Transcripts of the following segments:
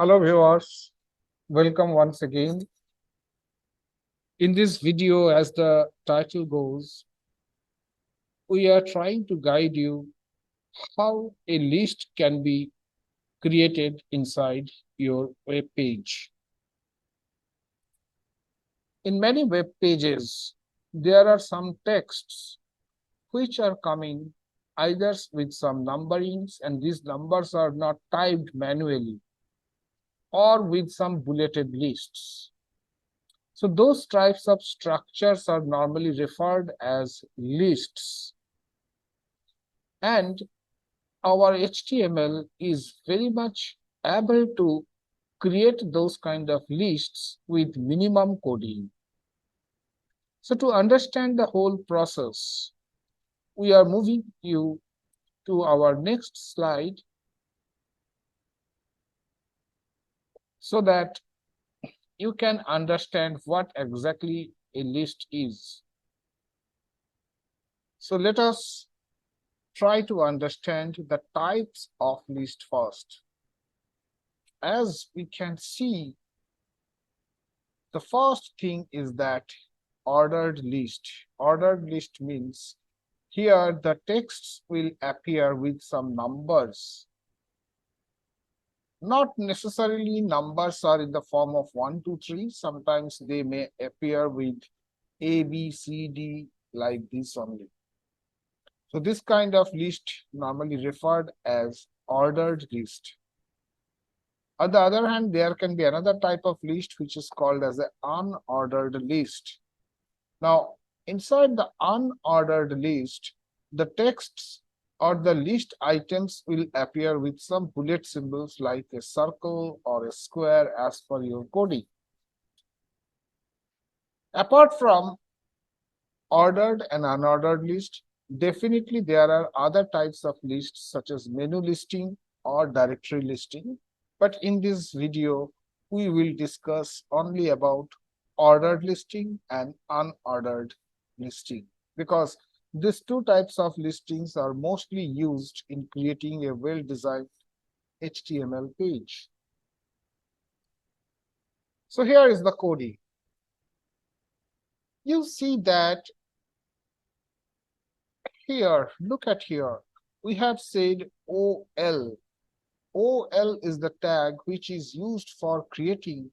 Hello viewers, welcome once again. In this video, as the title goes, we are trying to guide you how a list can be created inside your web page. In many web pages, there are some texts which are coming either with some numberings, and these numbers are not typed manually, or with some bulleted lists. So those types of structures are normally referred as lists. And our HTML is very much able to create those kind of lists with minimum coding. So to understand the whole process, we are moving you to our next slide so that you can understand what exactly a list is. So let us try to understand the types of list first. As we can see, the first thing is that ordered list. Ordered list means here the texts will appear with some numbers. Not necessarily numbers are in the form of 1, 2, 3. Sometimes they may appear with A, B, C, D, like this only. So this kind of list normally referred as ordered list. On the other hand, there can be another type of list which is called as an unordered list. Now, inside the unordered list, the texts or the list items will appear with some bullet symbols like a circle or a square as per your coding. Apart from ordered and unordered list, definitely there are other types of lists such as menu listing or directory listing. But in this video, we will discuss only about ordered listing and unordered listing, because these two types of listings are mostly used in creating a well-designed HTML page. So here is the coding. You see that here, look at here, we have said OL. OL is the tag which is used for creating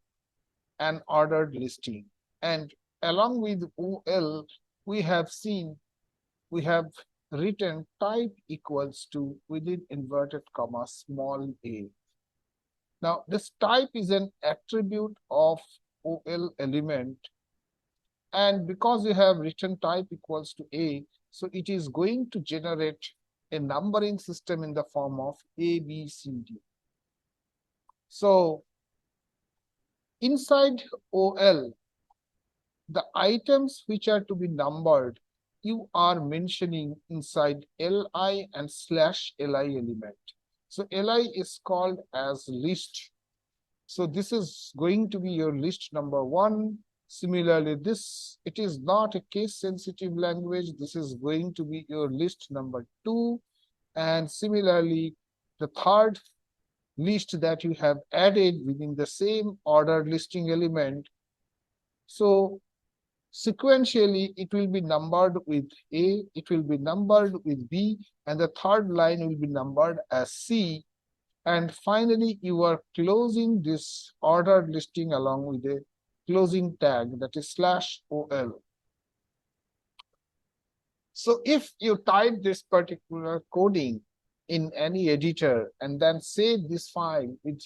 an ordered listing. And along with OL, we have written type equals to within inverted comma small a. Now, this type is an attribute of OL element. And because we have written type equals to a, so it is going to generate a numbering system in the form of A, B, C, D. So inside OL, the items which are to be numbered, you are mentioning inside li and /li element. So li is called as list. So this is going to be your list number 1. Similarly, this, it is not a case sensitive language. This is going to be your list number 2. And similarly, the third list that you have added within the same ordered listing element. So sequentially, it will be numbered with A, it will be numbered with B, and the third line will be numbered as C. And finally, you are closing this ordered listing along with a closing tag, that is /OL. So if you type this particular coding in any editor and then save this file with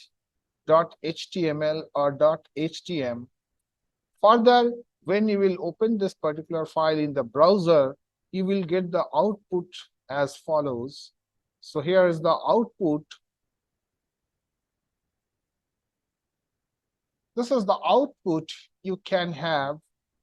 .html or .htm, further, when you will open this particular file in the browser, you will get the output as follows. So here is the output. This is the output you can have.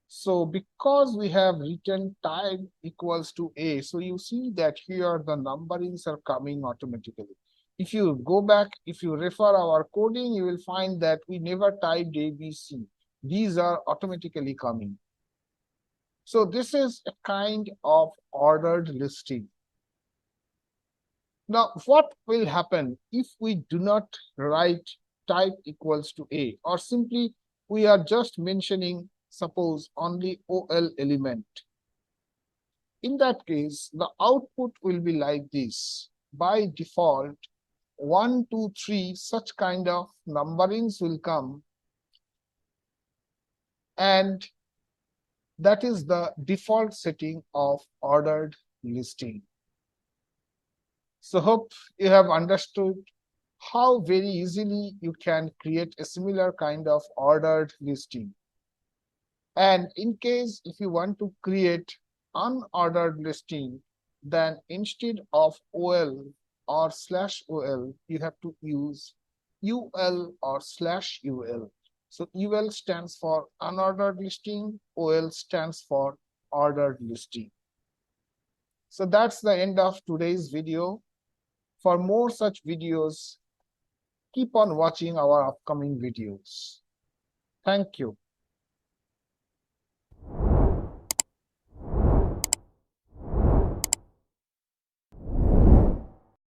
So because we have written type equals to A, so you see that here the numberings are coming automatically. If you go back, if you refer our coding, you will find that we never typed A, B, C. These are automatically coming. So this is a kind of ordered listing. Now, what will happen if we do not write type equals to A, or simply we are just mentioning, suppose, only OL element. In that case, the output will be like this. By default, 1, 2, 3, such kind of numberings will come, and that is the default setting of ordered listing. So hope you have understood how very easily you can create a similar kind of ordered listing. And in case if you want to create unordered listing, then instead of OL or /OL, you have to use UL or /UL. So UL stands for unordered listing, OL stands for ordered listing. So that's the end of today's video. For more such videos, keep on watching our upcoming videos. Thank you.